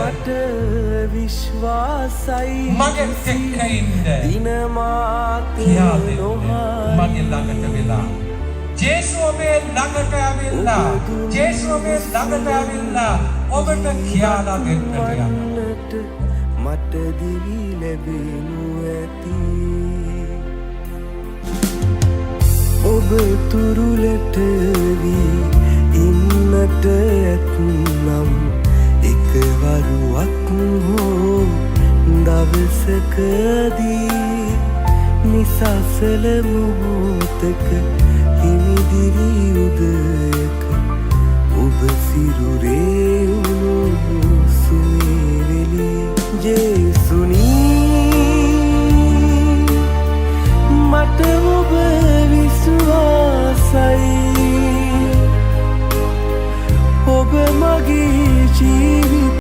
මට විශ්වාසයි මගෙන් එක්ක ඉන්න දිනමාත කියා දෙන්න මගේ ළඟට වෙලා ජේසුව මේ ළඟට ඇවිල්ලා ජේසුව මේ ළඟට ඇවිල්ලා ඔබට කියාලා දෙන්නට යනවා මට දිවි ලැබෙනු ඇති ඔබ තුරුලට වී ඉන්නට ඇත්නම් එකවරුවක් හෝ දවසකදී නිසසල මොහොතක හිමිදිරි උදයක ඔබ සිරුරේ උණු